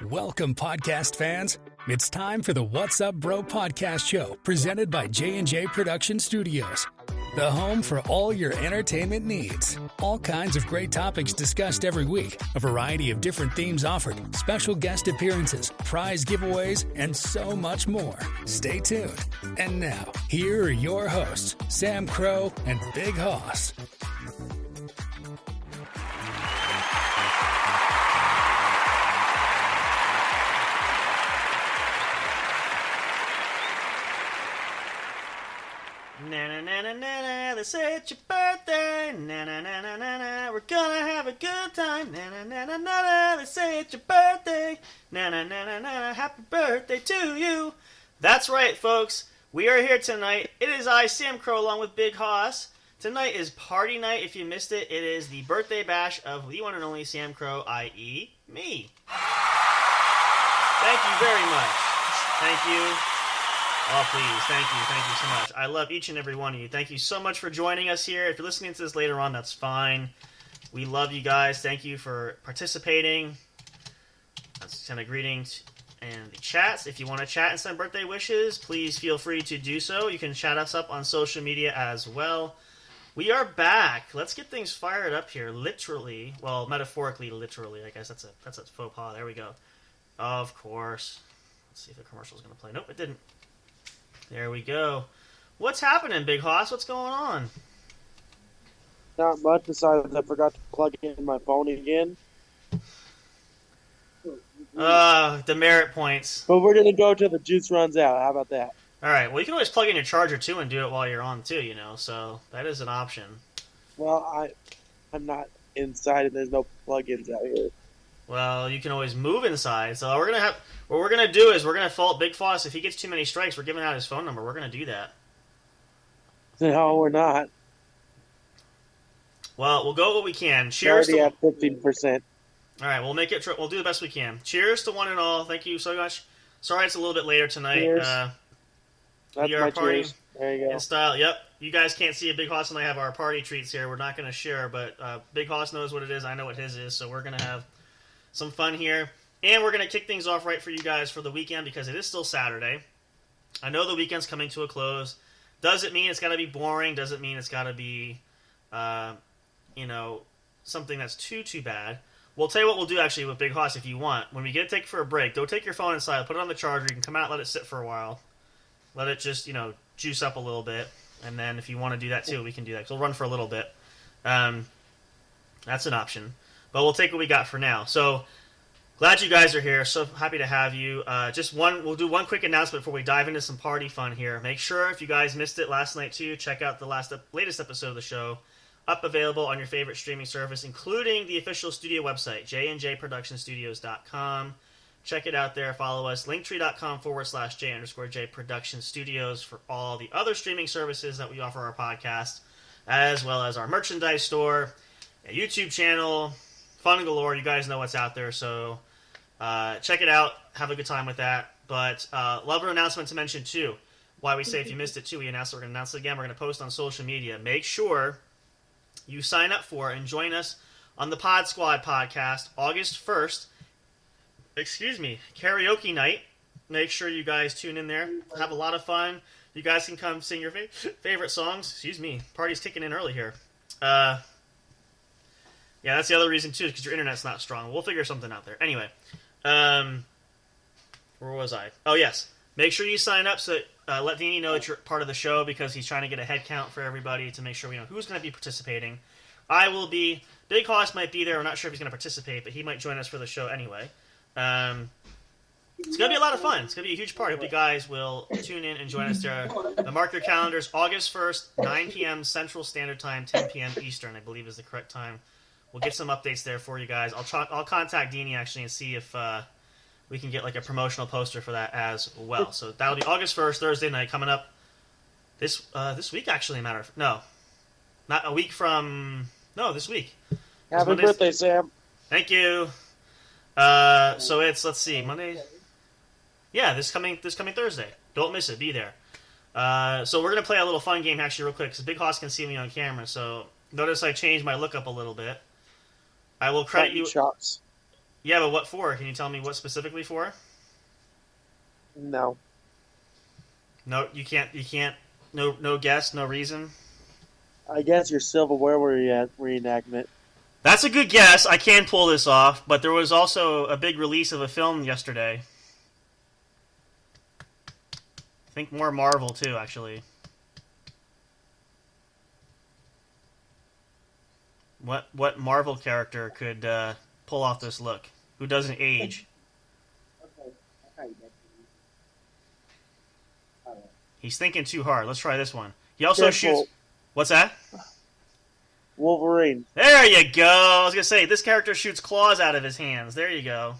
Welcome, podcast fans. It's time for the What's Up Bro podcast show, presented by J&J Production Studios, the home for all your entertainment needs. All kinds of great topics discussed every week, a variety of different themes offered, special guest appearances, prize giveaways, and so much more. Stay tuned. And now, here are your hosts, Sam Crow and Big Hoss. Na-na-na-na-na, they say it's your birthday. Na-na-na-na-na, we're gonna have a good time. Na-na-na-na-na, they say it's your birthday. Na-na-na-na-na, happy birthday to you. That's right, folks. We are here tonight. It is I, Sam Crow, along with Big Hoss. Tonight is party night. If you missed it, it is the birthday bash of the one and only Sam Crow, i.e. me. Thank you very much. Thank you. Oh, please. Thank you so much. I love each and every one of you. Thank you so much for joining us here. If you're listening to this later on, that's fine. We love you guys. Thank you for participating. Let's send a greeting and the chats. If you want to chat and send birthday wishes, please feel free to do so. You can chat us up on social media as well. We are back. Let's get things fired up here. Literally, well, metaphorically, literally. I guess that's a faux pas. There we go. Of course. Let's see if the commercial is going to play. Nope, it didn't. There we go. What's happening, Big Hoss? What's going on? Not much, besides I forgot to plug in my phone again. Demerit points. But we're going to go till the juice runs out. How about that? Alright, well, you can always plug in your charger, too, and do it while you're on, too, you know, so that is an option. Well, I'm not inside, and there's no plug-ins out here. Well, you can always move inside, so what we're going to do is we're going to fault Big Foss. If he gets too many strikes, we're giving out his phone number. We're going to do that. No, we're not. Well, we'll go what we can. Cheers already at 15%. Alright, we'll make it. We'll do the best we can. Cheers to one and all. Thank you so much. Sorry it's a little bit later tonight. Cheers. That's we are my partying cheers. There you go. in style. Yep. You guys can't see it. Big Hoss and I have our party treats here. We're not going to share, but Big Hoss knows what it is. I know what his is, so we're going to have some fun here. And we're going to kick things off right for you guys for the weekend because it is still Saturday. I know the weekend's coming to a close. Doesn't mean it's got to be boring. Doesn't mean it's got to be, something that's too bad. We'll tell you what we'll do actually with Big Hoss if you want. When we get to take for a break, go take your phone inside, put it on the charger. You can come out, let it sit for a while. Let it just, juice up a little bit. And then if you want to do that too, we can do that. So we'll run for a little bit. That's an option. But we'll take what we got for now. So, glad you guys are here. So happy to have you. We'll do one quick announcement before we dive into some party fun here. Make sure, if you guys missed it last night too, check out the latest episode of the show. Up available on your favorite streaming service, including the official studio website, jnjproductionstudios.com. Check it out there. Follow us, linktree.com/J_J Production Studios for all the other streaming services that we offer our podcast, as well as our merchandise store, a YouTube channel, fun galore. You guys know what's out there, so check it out. Have a good time with that. But love an announcement to mention, too. Why we say if you missed it, too, we announced it. We're going to announce it again. We're going to post on social media. Make sure you sign up for and join us on the Pod Squad podcast, August 1st. Karaoke night. Make sure you guys tune in there. Have a lot of fun. You guys can come sing your favorite songs. Party's kicking in early here. Yeah, that's the other reason, too, because your internet's not strong. We'll figure something out there. Anyway, where was I? Oh, yes. Make sure you sign up so let Danny know that you're part of the show because he's trying to get a head count for everybody to make sure we know who's going to be participating. I will be. Big Hoss might be there. We're not sure if he's going to participate, but he might join us for the show anyway. It's going to be a lot of fun. It's going to be a huge party. Hope you guys will tune in and join us there. Mark your calendars. August 1st, 9 p.m. Central Standard Time, 10 p.m. Eastern, I believe is the correct time. We'll get some updates there for you guys. I'll contact Deanie actually and see if we can get like a promotional poster for that as well. So that'll be August 1st, Thursday night, coming up this week actually. Not a week from this week. Happy birthday, Sam. Thank you. So it's, let's see, Monday. Yeah, this coming Thursday. Don't miss it. Be there. So we're gonna play a little fun game actually real quick because Big Hoss can see me on camera. So notice I changed my look up a little bit. I will credit you. Shots. Yeah, but what for? Can you tell me what specifically for? No. No, you can't. You can't. No, no guess, no reason. I guess your Civil War reenactment. That's a good guess. I can pull this off, but there was also a big release of a film yesterday. I think more Marvel too, actually. What Marvel character could pull off this look? Who doesn't age? He's thinking too hard. Let's try this one. He also shoots. What's that? Wolverine. There you go. I was gonna say this character shoots claws out of his hands. There you go.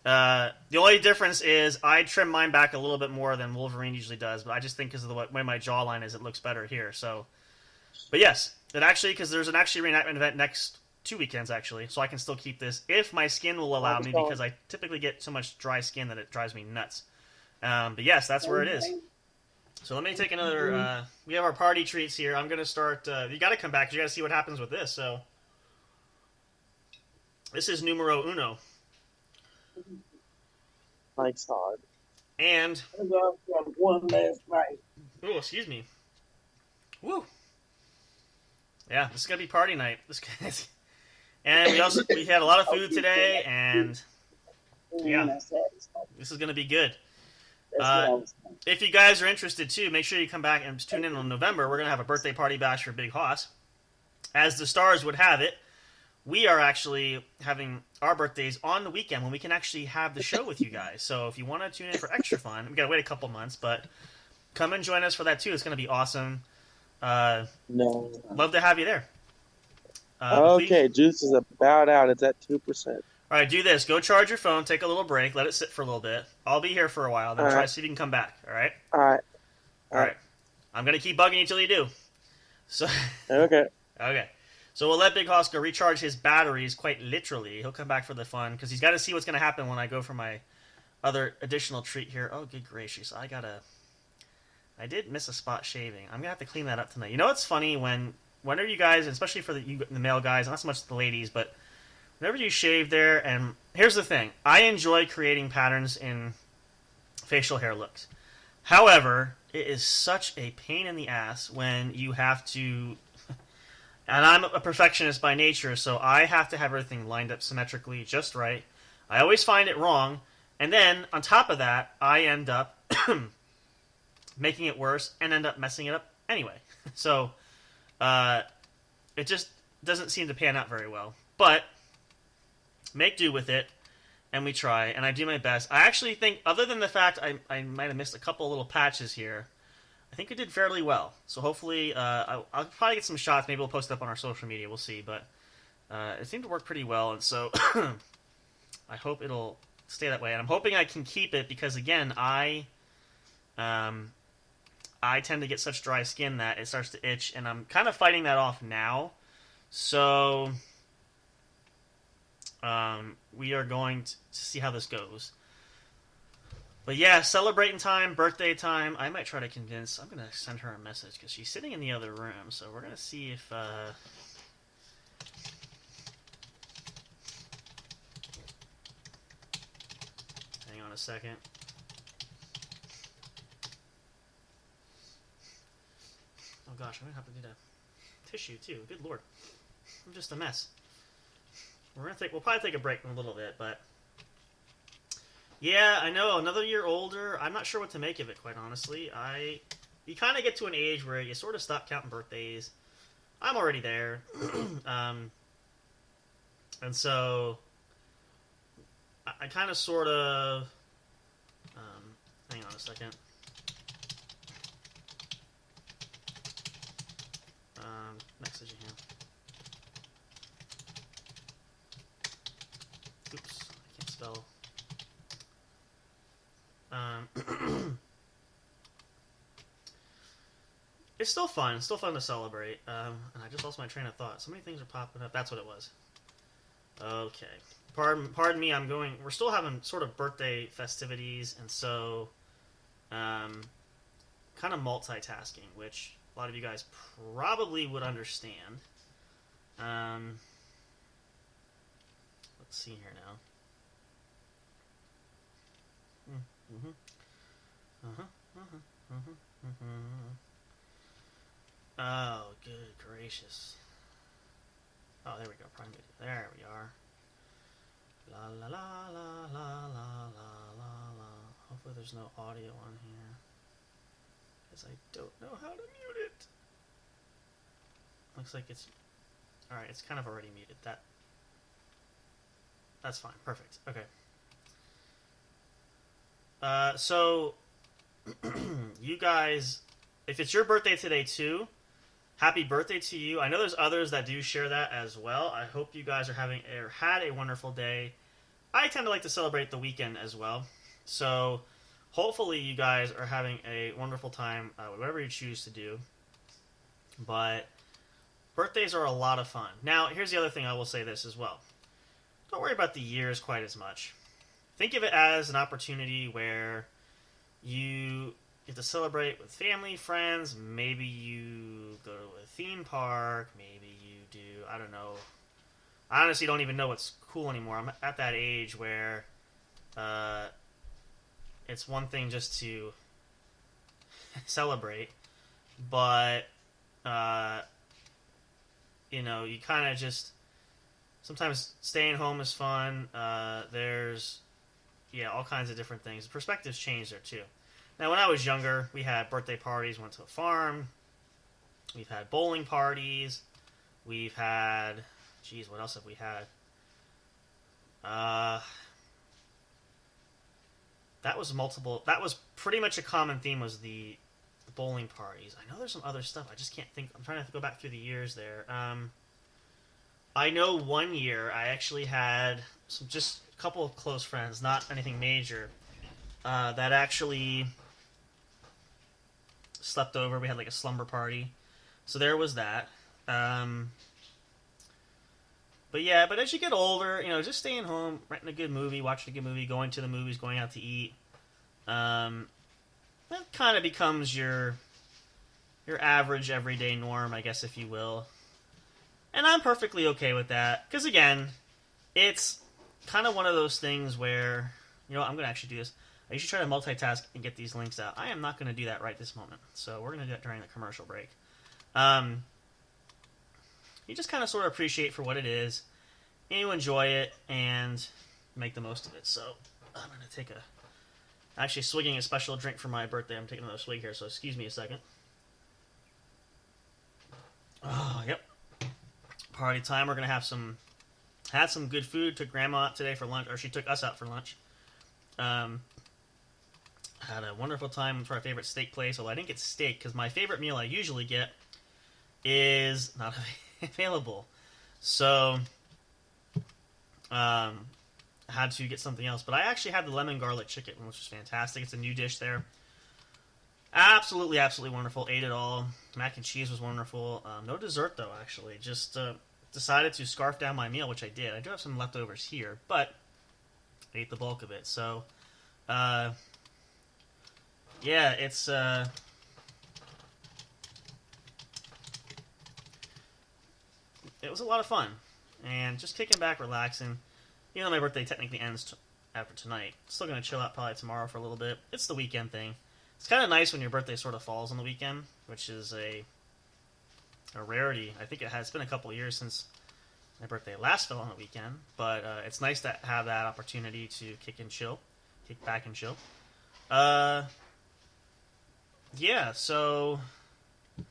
The only difference is I trim mine back a little bit more than Wolverine usually does, but I just think because of the way my jawline is, it looks better here. So, but yes, it actually because there's an actually reenactment event next 2 weekends actually, so I can still keep this if my skin will allow me because I typically get so much dry skin that it drives me nuts. But yes, that's where it is. So let me take another. We have our party treats here. I'm gonna start. You got to come back. You got to see what happens with this. So this is numero uno. Mike's hard. And one last night. oh, excuse me. Woo. Yeah, this is gonna be party night. And we had a lot of food today, and yeah, this is gonna be good. If you guys are interested too, make sure you come back and tune in on November. We're going to have a birthday party bash for Big Hoss. As the stars would have it, we are actually having our birthdays on the weekend when we can actually have the show with you guys. So if you want to tune in for extra fun, we got to wait a couple months, but come and join us for that too. It's going to be awesome. No. Love to have you there. Okay, juice is about out. It's at 2%. All right, do this. Go charge your phone, take a little break, let it sit for a little bit. I'll be here for a while, then try to see if you can come back, all right? All right. All right. I'm going to keep bugging you till you do. So Okay. Okay. So we'll let Big Hoss go recharge his batteries, quite literally. He'll come back for the fun, because he's got to see what's going to happen when I go for my other additional treat here. Oh, good gracious. I did miss a spot shaving. I'm going to have to clean that up tonight. You know what's funny? Whenever you guys, especially for the male guys, not so much the ladies, but whenever you shave there, and here's the thing. I enjoy creating patterns in facial hair looks. However, it is such a pain in the ass when you have to... And I'm a perfectionist by nature, so I have to have everything lined up symmetrically just right. I always find it wrong. And then, on top of that, I end up making it worse and end up messing it up anyway. So, it just doesn't seem to pan out very well. But... make do with it, and we try, and I do my best. I actually think, other than the fact I might have missed a couple little patches here, I think I did fairly well. So hopefully, I'll probably get some shots. Maybe we'll post it up on our social media. We'll see. But it seemed to work pretty well, and so I hope it'll stay that way. And I'm hoping I can keep it because, again, I tend to get such dry skin that it starts to itch, and I'm kind of fighting that off now. So... we are going to see how this goes. But yeah, celebrating time, birthday time. I might try to convince... I'm going to send her a message because she's sitting in the other room. So we're going to see if... hang on a second. Oh gosh, I'm going to have to need a tissue too. Good lord. I'm just a mess. We'll probably take a break in a little bit, but yeah, I know, another year older. I'm not sure what to make of it, quite honestly. You kind of get to an age where you sort of stop counting birthdays. I'm already there, and so I kind of sort of. Hang on a second. Messaging him. Oops, I can't spell. It's still fun. It's still fun to celebrate. And I just lost my train of thought. So many things are popping up. That's what it was. Okay. Pardon me. We're still having sort of birthday festivities, and so, kind of multitasking, which a lot of you guys probably would understand. Let's see here now. Mm-hmm. Uh-huh. Uh-huh. Uh-huh. Uh-huh. Oh, good gracious. Oh, there we go. Prime Video. There we are. La la la la la la la la. Hopefully there's no audio on here, because I don't know how to mute it. Looks like it's... Alright, it's kind of already muted. That's fine. Perfect. Okay. So, you guys, if it's your birthday today too, happy birthday to you. I know there's others that do share that as well. I hope you guys are having or had a wonderful day. I tend to like to celebrate the weekend as well. So, hopefully you guys are having a wonderful time, whatever you choose to do. But birthdays are a lot of fun. Now, here's the other thing I will say this as well. Don't worry about the years quite as much. Think of it as an opportunity where you get to celebrate with family, friends. Maybe you go to a theme park. Maybe you do, I don't know. I honestly don't even know what's cool anymore. I'm at that age where it's one thing just to celebrate, but you kind of just sometimes staying home is fun. There's all kinds of different things. Perspectives change there too. Now, when I was younger, we had birthday parties. Went to a farm. We've had bowling parties. We've had, what else have we had? That was multiple. That was pretty much a common theme. Was the bowling parties. I know there's some other stuff. I just can't think. I'm trying to go back through the years there. I know one year I actually had just a couple of close friends, not anything major, that actually slept over. We had like a slumber party. So there was that. But as you get older, just staying home, renting a good movie, watching a good movie, going to the movies, going out to eat, that kind of becomes your average everyday norm, I guess, if you will. And I'm perfectly okay with that, because again, it's kind of one of those things where, I'm going to actually do this. I usually try to multitask and get these links out. I am not going to do that right this moment, so we're going to do that during the commercial break. You just kind of sort of appreciate for what it is, and you enjoy it, and make the most of it. So, I'm going to take actually swigging a special drink for my birthday. I'm taking another swig here, so excuse me a second. Oh, yep. Party time. We're going to had some good food. Took Grandma out today for lunch, or she took us out for lunch. Had a wonderful time. Went to our favorite steak place, although I didn't get steak, because my favorite meal I usually get is not available. So, had to get something else. But I actually had the lemon garlic chicken, which was fantastic. It's a new dish there. Absolutely, absolutely wonderful. Ate it all. Mac and cheese was wonderful. No dessert, though, actually. Just decided to scarf down my meal, which I did. I do have some leftovers here, but I ate the bulk of it. So, it's... it was a lot of fun. And just kicking back, relaxing. Even though my birthday technically ends after tonight. Still going to chill out probably tomorrow for a little bit. It's the weekend thing. It's kind of nice when your birthday sort of falls on the weekend, which is a rarity. I think it's been a couple of years since my birthday last fell on the weekend, but it's nice to have that opportunity to kick back and chill. So we're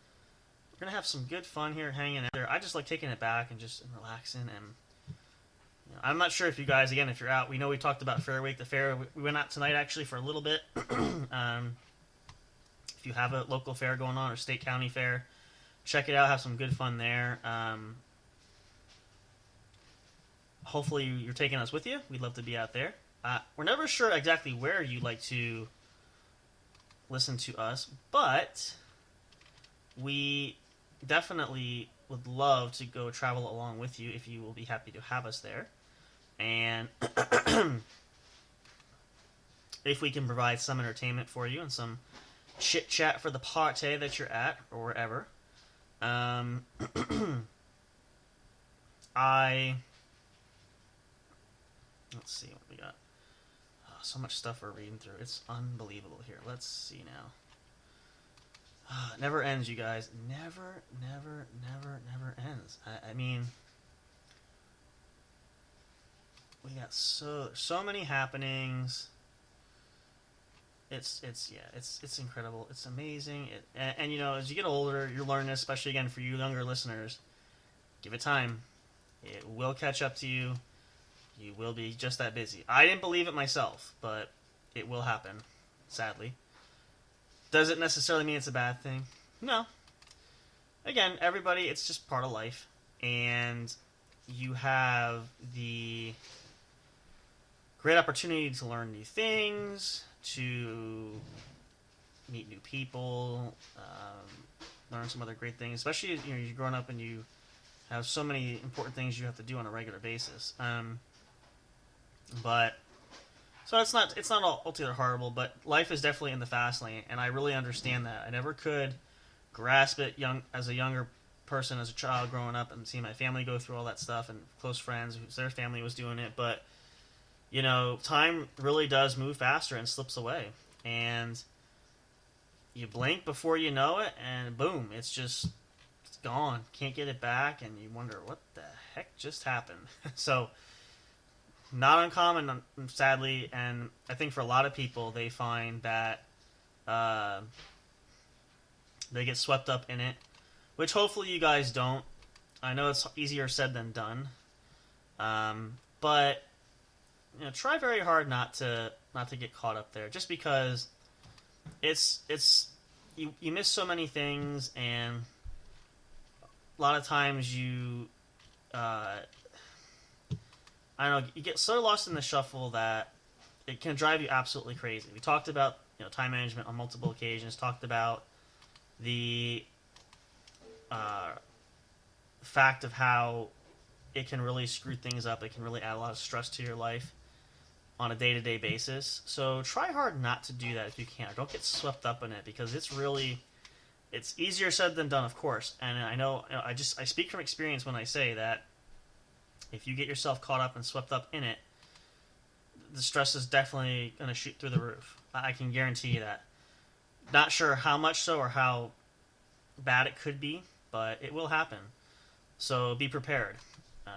gonna have some good fun here, hanging out there. I just like taking it back and just relaxing, and I'm not sure if you guys, again, if you're out, we know we talked about Fair Week. The fair, we went out tonight actually for a little bit. If you have a local fair going on or state county fair, check it out. Have some good fun there. Hopefully you're taking us with you. We'd love to be out there. We're never sure exactly where you like to listen to us, but we definitely would love to go travel along with you if you will be happy to have us there. And if we can provide some entertainment for you and some chit chat for the party that you're at or wherever. Let's see what we got. Oh, so much stuff we're reading through. It's unbelievable here. Let's see now. It never ends, you guys. Never ends. I mean, we got so many happenings. It's incredible. It's amazing. And you know, as you get older, you're learning, especially again for you younger listeners, give it time. It will catch up to you. You will be just that busy. I didn't believe it myself, but it will happen, sadly. Does it necessarily mean it's a bad thing? No. Again, everybody, it's just part of life. And you have the great opportunity to learn new things, to meet new people, learn some other great things. Especially, you know, you're growing up and you have so many important things you have to do on a regular basis. But so it's not altogether horrible, but life is definitely in the fast lane, and I really understand that. I never could grasp it as a younger person, as a child growing up, and seeing my family go through all that stuff, and close friends whose their family was doing it. But you know, time really does move faster and slips away, and you blink before you know it, and boom, it's gone. Can't get it back, and you wonder what the heck just happened. So. Not uncommon, sadly, and I think for a lot of people, they find that they get swept up in it, which hopefully you guys don't. I know it's easier said than done, but you know, try very hard not to get caught up there, just because you miss so many things, and a lot of times you. I don't know, you get so lost in the shuffle that it can drive you absolutely crazy. We talked about, you know, time management on multiple occasions, talked about the fact of how it can really screw things up. It can really add a lot of stress to your life on a day-to-day basis. So try hard not to do that if you can. Don't get swept up in it, because it's easier said than done, of course. And I know, I speak from experience when I say that if you get yourself caught up and swept up in it, the stress is definitely going to shoot through the roof. I can guarantee you that. Not sure how much so or how bad it could be, but it will happen. So be prepared,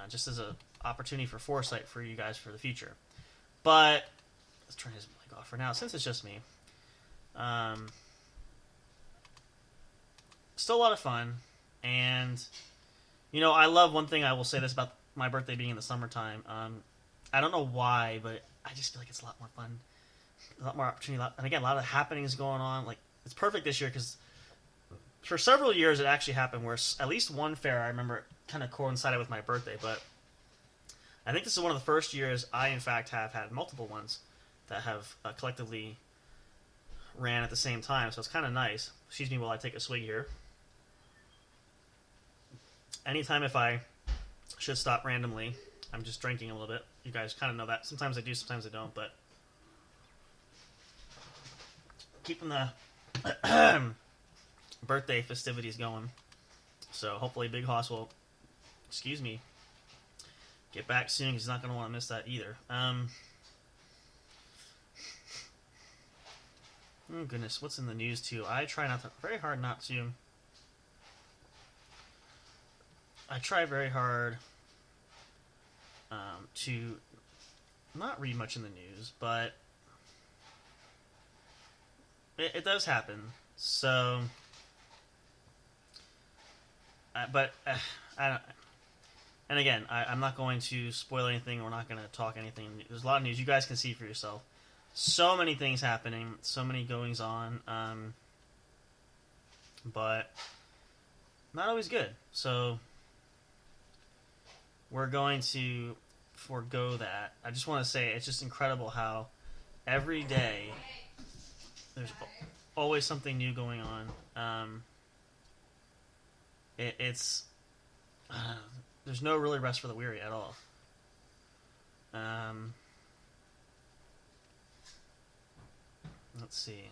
just as an opportunity for foresight for you guys for the future. But let's turn his mic off for now, since it's just me. Still a lot of fun, and you know, I love one thing. I will say this about my birthday being in the summertime. I don't know why, but I just feel like it's a lot more fun, a lot more opportunity, and again, a lot of happenings going on. Like, it's perfect this year because for several years it actually happened where at least one fair I remember kind of coincided with my birthday. But I think this is one of the first years I, in fact, have had multiple ones that have collectively ran at the same time. So it's kind of nice. Excuse me while I take a swig here. Anytime if I should stop randomly, I'm just drinking a little bit. You guys kind of know that. Sometimes I do, sometimes I don't, but keeping the birthday festivities going. So hopefully Big Hoss will, get back soon, because he's not going to want to miss that either. Oh goodness, what's in the news too? I try very hard to not read much in the news, but it does happen. So, I don't. And again, I'm not going to spoil anything. We're not going to talk anything. There's a lot of news. You guys can see for yourself. So many things happening. So many goings on. But not always good. So we're going to forego that. I just want to say it's just incredible how every day there's always something new going on. It's there's no really rest for the weary at all. Let's see.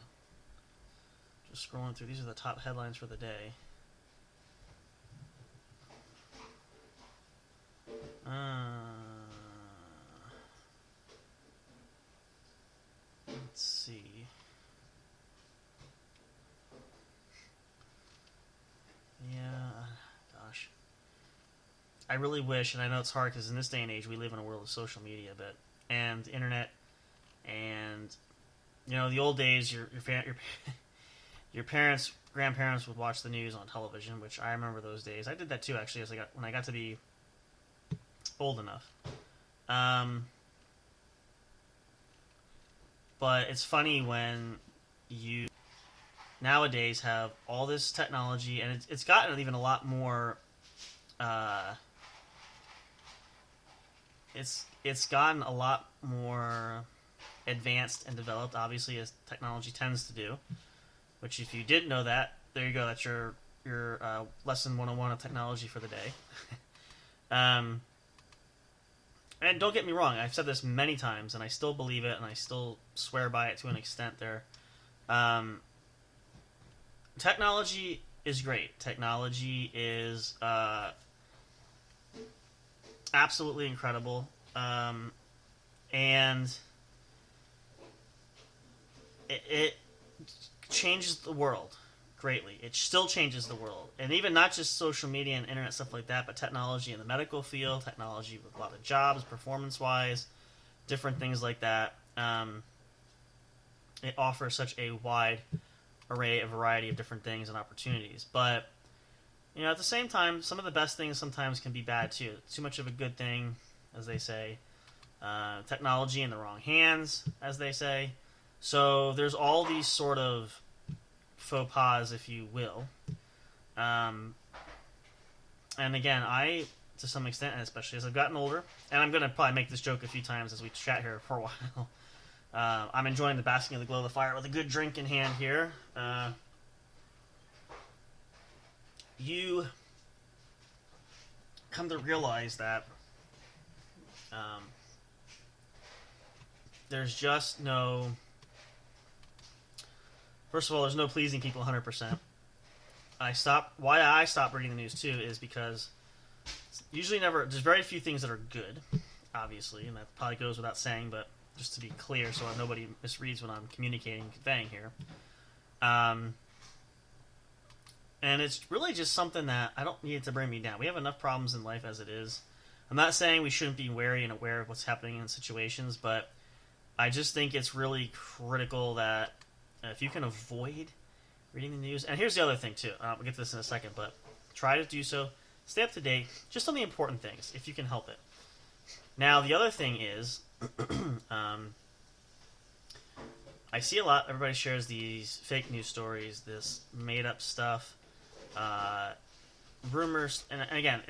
Just scrolling through. These are the top headlines for the day. I really wish, and I know it's hard because in this day and age we live in a world of social media, and the internet, and the old days, your parents, grandparents would watch the news on television, which I remember those days. I did that too, actually, when I got to be old enough. But it's funny when you nowadays have all this technology, and it's gotten even a lot more. It's gotten a lot more advanced and developed, obviously, as technology tends to do. Which, if you didn't know that, there you go. That's your lesson 101 of technology for the day. And don't get me wrong, I've said this many times, and I still believe it, and I still swear by it to an extent. Technology is great. Technology is absolutely incredible, and it changes the world greatly. It still changes the world, and even not just social media and internet stuff like that, but technology in the medical field, technology with a lot of jobs, performance-wise, different things like that. It offers such a wide array, a variety of different things and opportunities. But at the same time, some of the best things sometimes can be bad too. Too much of a good thing, as they say. Technology in the wrong hands, as they say. So there's all these sort of faux pas, if you will. And again, to some extent, and especially as I've gotten older, and I'm going to probably make this joke a few times as we chat here for a while, I'm enjoying the basking in the glow of the fire with a good drink in hand here. You come to realize that there's just no... First of all, there's no pleasing people 100%. Why I stopped reading the news too is because there's very few things that are good, obviously, and that probably goes without saying, but just to be clear so nobody misreads what I'm communicating and conveying here. And it's really just something that I don't need it to bring me down. We have enough problems in life as it is. I'm not saying we shouldn't be wary and aware of what's happening in situations, but I just think it's really critical that if you can avoid reading the news, and here's the other thing too, we'll get to this in a second, but try to do so, stay up to date, just on the important things, if you can help it. Now, the other thing is, I see a lot, everybody shares these fake news stories, this made-up stuff, rumors, and again,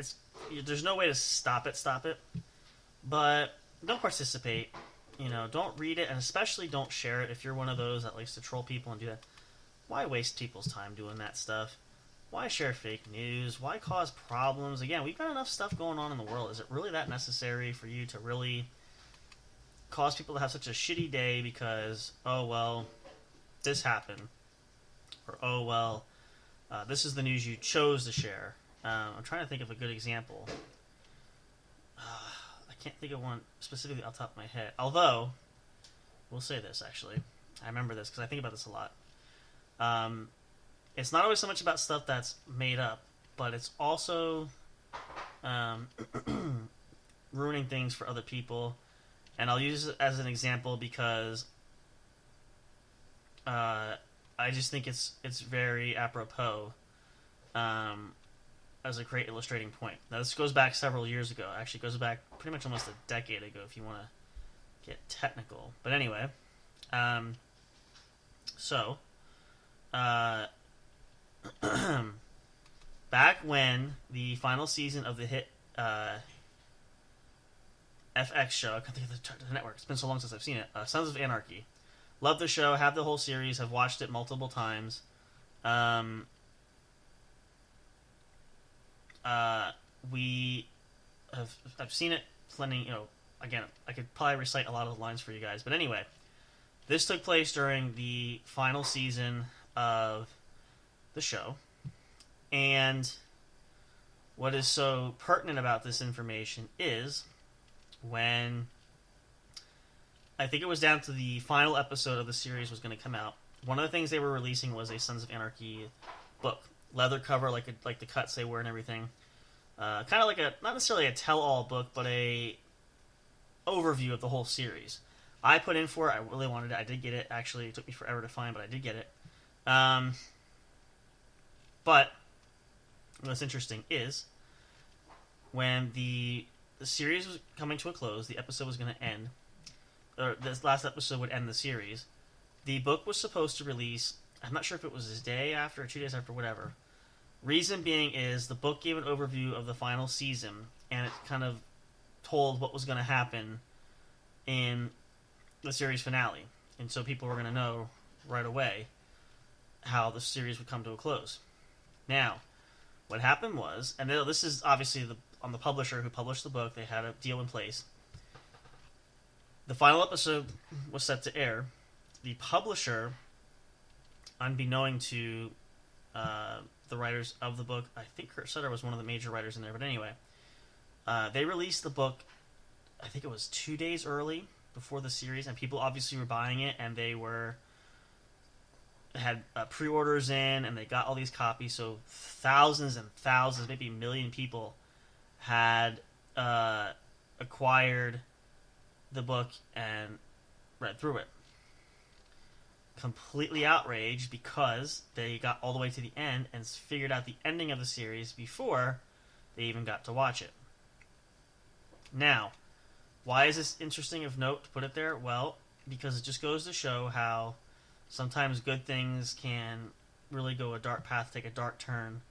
there's no way to stop it, but don't participate. Don't read it, and especially don't share it if you're one of those that likes to troll people and do that. Why waste people's time doing that stuff? Why share fake news? Why cause problems? Again, we've got enough stuff going on in the world. Is it really that necessary for you to really cause people to have such a shitty day because, oh, well, this happened? Or, oh, well, this is the news you chose to share. I'm trying to think of a good example. I can't think of one specifically off the top of my head. Although, we'll say this, actually. I remember this because I think about this a lot. It's not always so much about stuff that's made up, but it's also ruining things for other people. And I'll use it as an example because I just think it's very apropos as a great illustrating point. Now, this goes back several years ago. Actually, it goes back pretty much almost a decade ago if you want to get technical. But anyway, back when the final season of the hit FX show, I can't think of the network, it's been so long since I've seen it, Sons of Anarchy. Love the show, have the whole series, have watched it multiple times. I've seen it plenty, again, I could probably recite a lot of the lines for you guys, but anyway, this took place during the final season of the show, and what is so pertinent about this information is when I think it was down to the final episode of the series was going to come out, one of the things they were releasing was a Sons of Anarchy book, leather cover, like the cuts they wear and everything. kind of like not necessarily a tell-all book, but a overview of the whole series. I put in for it. I really wanted it. I did get it. Actually, it took me forever to find, but I did get it. But what's interesting is when the series was coming to a close, the episode was going to end, or this last episode would end the series. The book was supposed to release, I'm not sure if it was a day after or 2 days after, whatever. Reason being is the book gave an overview of the final season, and it kind of told what was going to happen in the series finale. And so people were going to know right away how the series would come to a close. Now, what happened was, and this is obviously on the publisher who published the book, they had a deal in place. The final episode was set to air. The publisher, unbeknown to the writers of the book, I think Kurt Sutter was one of the major writers in there, but anyway, they released the book, I think it was 2 days early before the series, and people obviously were buying it, and they had pre-orders in, and they got all these copies, so thousands and thousands, maybe a million people had acquired the book and read through it. Completely outraged because they got all the way to the end and figured out the ending of the series before they even got to watch it. Now, why is this interesting of note to put it there? Well, because it just goes to show how sometimes good things can really go a dark path, take a dark turn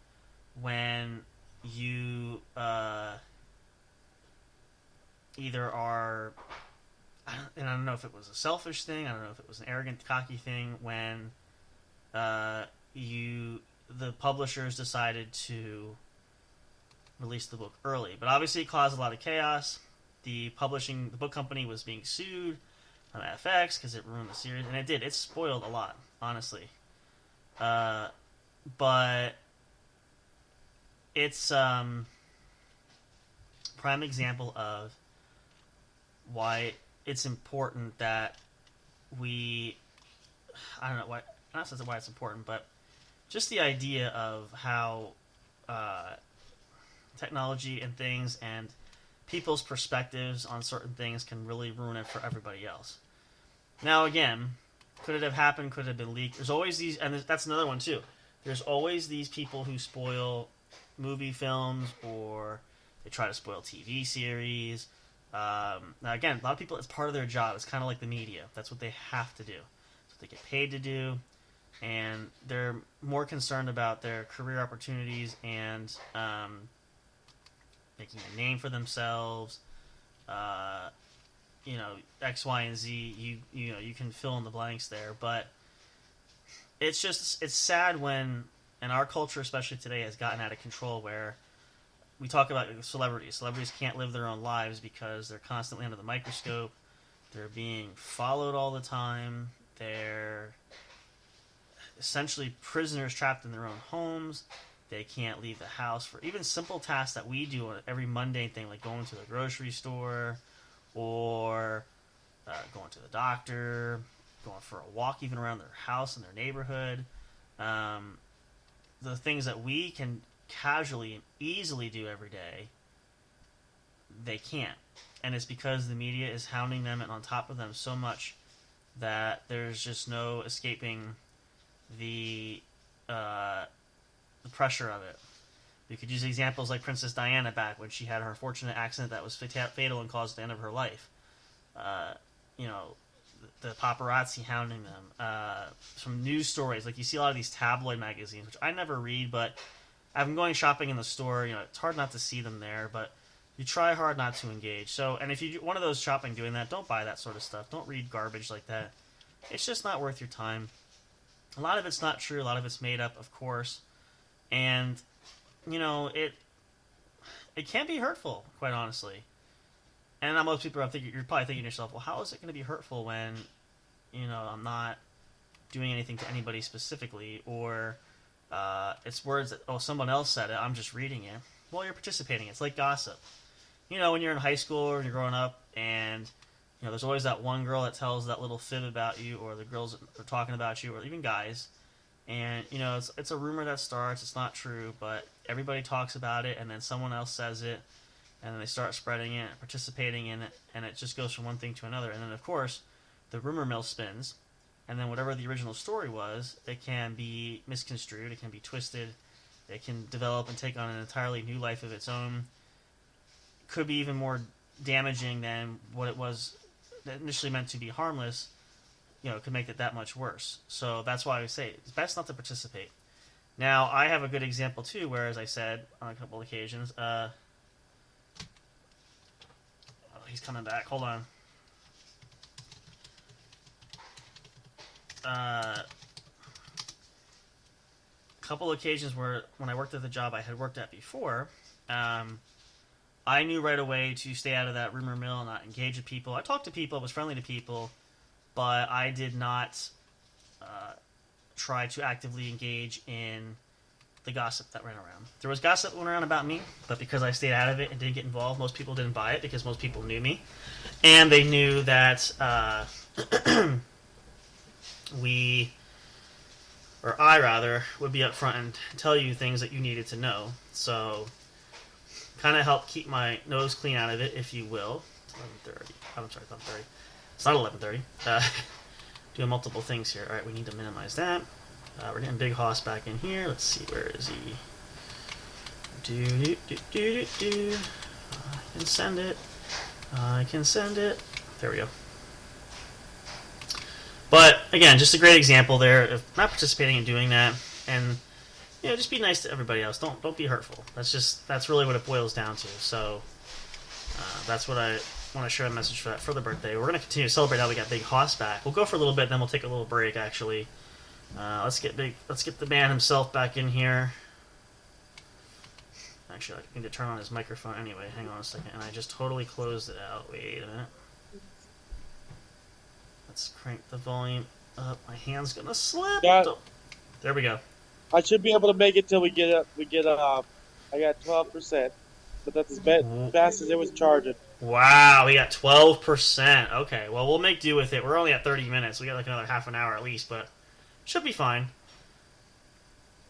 when you either are, and I don't know if it was a selfish thing, I don't know if it was an arrogant, cocky thing, when the publishers decided to release the book early. But obviously it caused a lot of chaos. The book company was being sued on FX because it ruined the series, and it did. It spoiled a lot, honestly. But it's prime example of why it's important that I don't know why, not why it's important, but just the idea of how technology and things and people's perspectives on certain things can really ruin it for everybody else. Now, again, could it have happened? Could it have been leaked? There's always these, and that's another one too. There's always these people who spoil movie films, or they try to spoil TV series. Now, again, a lot of people, it's part of their job. It's kind of like the media. That's what they have to do. That's what they get paid to do. And they're more concerned about their career opportunities and making a name for themselves. X, Y, and Z. You can fill in the blanks there, but it's sad when, and our culture, especially today, has gotten out of control where we talk about celebrities. Celebrities can't live their own lives because they're constantly under the microscope. They're being followed all the time. They're essentially prisoners trapped in their own homes. They can't leave the house for even simple tasks that we do, every mundane thing like going to the grocery store or going to the doctor, going for a walk even around their house and their neighborhood. The things that we can casually and easily do every day, they can't. And it's because the media is hounding them and on top of them so much that there's just no escaping the pressure of it. You could use examples like Princess Diana back when she had her unfortunate accident that was fatal and caused the end of her life. The paparazzi hounding them. Some news stories, like you see a lot of these tabloid magazines, which I never read, but I've been going shopping in the store. It's hard not to see them there, but you try hard not to engage. So, and if you one of those shopping doing that, don't buy that sort of stuff. Don't read garbage like that. It's just not worth your time. A lot of it's not true. A lot of it's made up, of course. And, it can be hurtful, quite honestly. And most people you're probably thinking to yourself, well, how is it going to be hurtful when, I'm not doing anything to anybody specifically, or it's words that, someone else said it, I'm just reading it. Well, you're participating. It's like gossip. When you're in high school or you're growing up and, there's always that one girl that tells that little fib about you, or the girls that are talking about you, or even guys, And, you know, it's a rumor that starts. It's not true, but everybody talks about it, and then someone else says it, and then they start spreading it, participating in it, and it just goes from one thing to another. And then, of course, the rumor mill spins, and then whatever the original story was, it can be misconstrued, it can be twisted, it can develop and take on an entirely new life of its own. Could be even more damaging than what it was initially meant to be harmless. You know, it could make it that much worse. So that's why I say it's best not to participate. Now, I have a good example too, where, as I said on a couple occasions, he's coming back. Hold on. A couple occasions where, when I worked at the job I had worked at before, I knew right away to stay out of that rumor mill and not engage with people. I talked to people, was friendly to people, but I did not try to actively engage in the gossip that ran around. There was gossip that went around about me, but because I stayed out of it and didn't get involved, most people didn't buy it because most people knew me. And they knew that I rather, would be upfront and tell you things that you needed to know. So, kind of help keep my nose clean out of it, if you will. It's 11:30. I'm sorry, it's 11:30. It's not 11:30. Doing multiple things here. All right, we need to minimize that. We're getting Big Hoss back in here. Let's see, where is he? I can send it. I can send it. There we go. But again, just a great example there of not participating in doing that, and you know, just be nice to everybody else. Don't be hurtful. That's really what it boils down to. So that's what I want to share a message for the birthday. We're gonna continue to celebrate how we got Big Hoss back. We'll go for a little bit, then we'll take a little break. Actually, let's get the man himself back in here. Actually, I need to turn on his microphone anyway. Hang on a second, and I just totally closed it out. Wait a minute. Let's crank the volume up. My hand's gonna slip. There we go. I should be able to make it till we get up. I got 12%, but that's as fast as it was charging. Wow, we got 12%. Okay, well, we'll make do with it. We're only at 30 minutes. We got like another half an hour at least, but should be fine.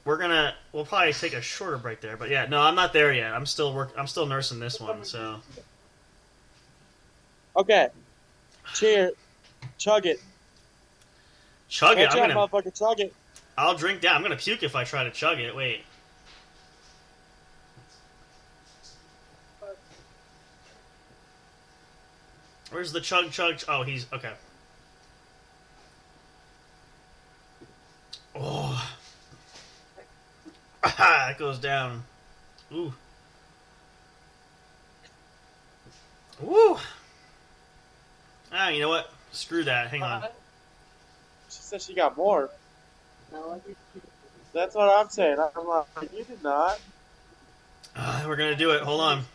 We'll probably take a shorter break there, but yeah, no, I'm not there yet. I'm still nursing this one, so. Okay. Cheers. Chug it. Chug it? Motherfucker, chug it. I'll drink down. I'm gonna puke if I try to chug it. Wait. Where's the chug? Oh, he's... Okay. Oh. That goes down. Ooh. Woo. Ah, you know what? Screw that. Hang on. She said she got more. That's what I'm saying. I'm like, you did not. We're going to do it. Hold on.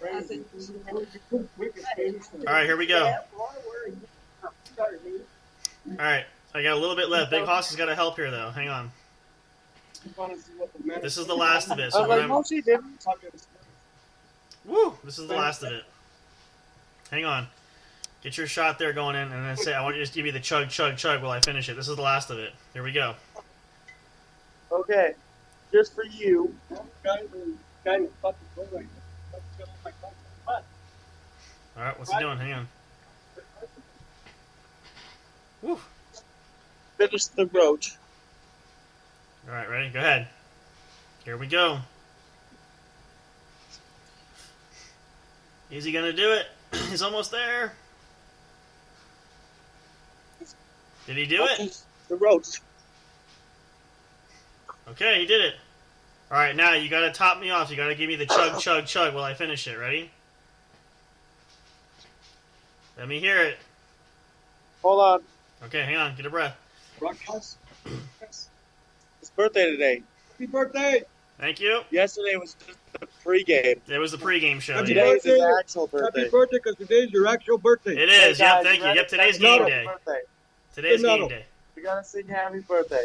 Alright, here we go. Alright, I got a little bit left. Big Hoss has got to help here, though. Hang on. This is the last of it. So no, she didn't. Woo! This is the last of it. Hang on. Get your shot there going in, and then say, I want you to just give me the chug while I finish it. This is the last of it. Here we go. Okay. Just for you. Alright, what's he doing? Hang on. Woo! Finish the roach. Alright, ready? Go ahead. Here we go. Is he gonna do it? He's almost there. Did he do it? The roach. Okay, he did it. Alright, now you gotta top me off. You gotta give me the chug while I finish it. Ready? Let me hear it. Hold on. Okay, hang on. Get a breath. It's birthday today. Happy birthday! Thank you. Yesterday was just the pregame. It was the pregame show. Today is his actual birthday. Happy birthday, because today's your actual birthday. It is. Hey, Yep, guys, thank you. ready? Yep, today's game day. Today's game day. We gotta sing happy birthday.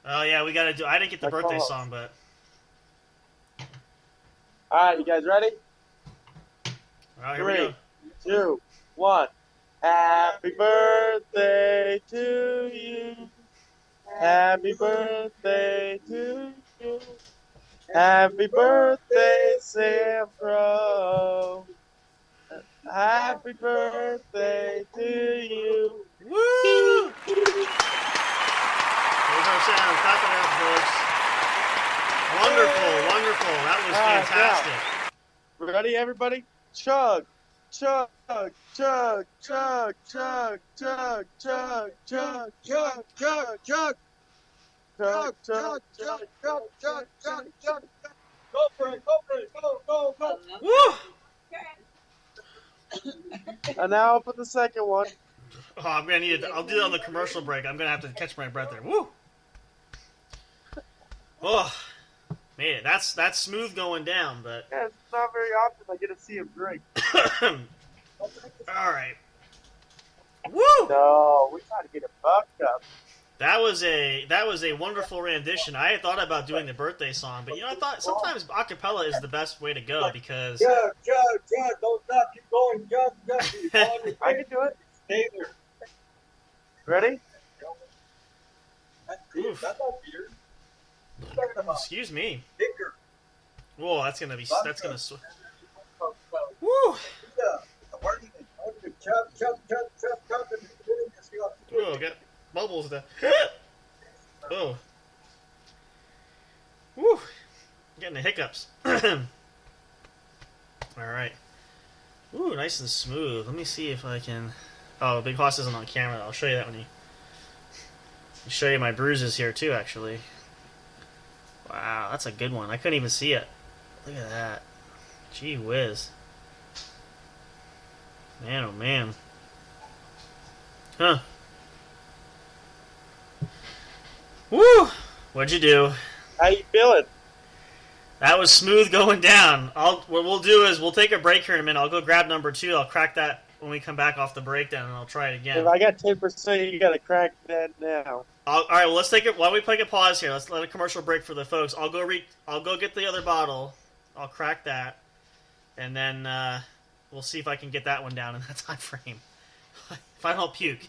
Oh, yeah, we gotta do... I didn't get the birthday song, but... Alright, you guys ready? Alright, here we go. 3, 2, 1. Happy birthday to you. Happy Happy birthday to you. Happy birthday, Samcro. Happy birthday to you. Woo! There's our sound. Clap it up, folks. Wonderful, wonderful. That was fantastic. Ready, everybody? Chug, chug, chug, chug, chug, chug, chug, chug, chug, chug, chug. Chug, chug, chug, chug, chug, chug, chug. Go for it, go. Woo! And now for the second one. Oh, I'm gonna need it. I'll do it on the commercial break. I'm gonna have to catch my breath there. Woo! Oh, man, that's smooth going down, but Yeah, it's not very often I get to see him drink. all right. Woo! No, we try to get him bucked up. That was a wonderful rendition. I had thought about doing the birthday song, but I thought sometimes acapella is the best way to go because Chug, don't stop, keep going, chug. I can do it. Stay there. Ready? That's beer. Oof. That's not beer. You're talking about excuse me. liquor. Whoa, that's gonna. Woo! Chug. Whoa, got bubbles there. Oh. Woo! Getting the hiccups. All right. Ooh, nice and smooth. Let me see if I can. Oh, Big Hoss isn't on camera. I'll show you that when you. I'll show you my bruises here too. Actually. Wow, that's a good one. I couldn't even see it. Look at that. Gee whiz. Man, oh man. Huh. Woo! What'd you do? How you feeling? That was smooth going down. What we'll do is we'll take a break here in a minute. I'll go grab number 2. I'll crack that when we come back off the breakdown, and I'll try it again. If I got 10%, you gotta crack that now. All right, well, let's take it. Why don't we take a pause here? Let's let a commercial break for the folks. I'll go get the other bottle. I'll crack that, and then we'll see if I can get that one down in that time frame. If I don't puke.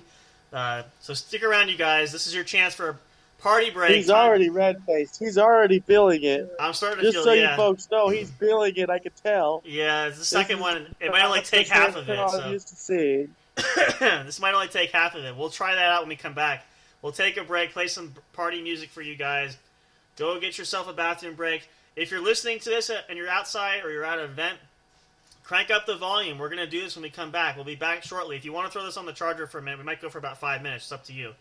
So stick around, you guys. This is your chance for a party break. He's already red-faced. He's already feeling it. I'm starting to Just feel. so Yeah. you folks know, he's feeling it. I can tell. Yeah, the second one. It might only take half of it. So. Used to see. This might only take half of it. We'll try that out when we come back. We'll take a break, play some party music for you guys. Go get yourself a bathroom break. If you're listening to this and you're outside or you're at an event, crank up the volume. We're going to do this when we come back. We'll be back shortly. If you want to throw this on the charger for a minute, we might go for about 5 minutes. It's up to you.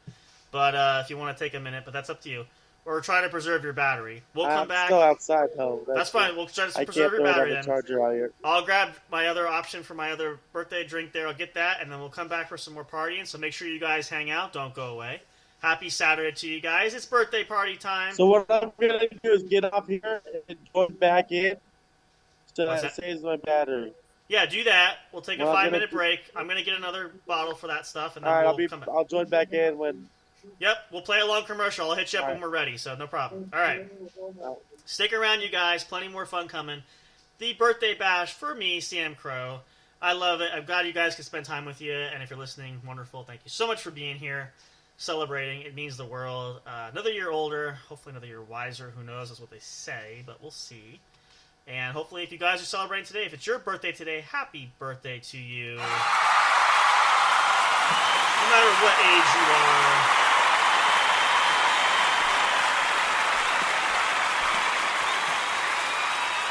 But if you want to take a minute, but that's up to you. Or try to preserve your battery. We'll come back. Still outside, though. That's fine. We'll try to I preserve can't your throw battery it on the then. charger out here. I'll grab my other option for my other birthday drink there. I'll get that, and then we'll come back for some more partying. So make sure you guys hang out. Don't go away. Happy Saturday to you guys. It's birthday party time. So what I'm going to do is get off here and join back in so What's that that? saves my battery. Yeah, do that. We'll take a Well, I'm 5-minute break. I'm going to get another bottle for that stuff, and then All right, we'll come back. I'll join back in when... Yep, we'll play a long commercial. I'll hit you up All when right. we're ready, so no problem. All right. Stick around, you guys. Plenty more fun coming. The birthday bash for me, Sam Crow. I love it. I'm glad you guys could spend time with you, and if you're listening, wonderful. Thank you so much for being here, celebrating. It means the world. Another year older, hopefully another year wiser. Who knows is what they say, but we'll see. And hopefully if you guys are celebrating today, if it's your birthday today, happy birthday to you. No matter what age you are.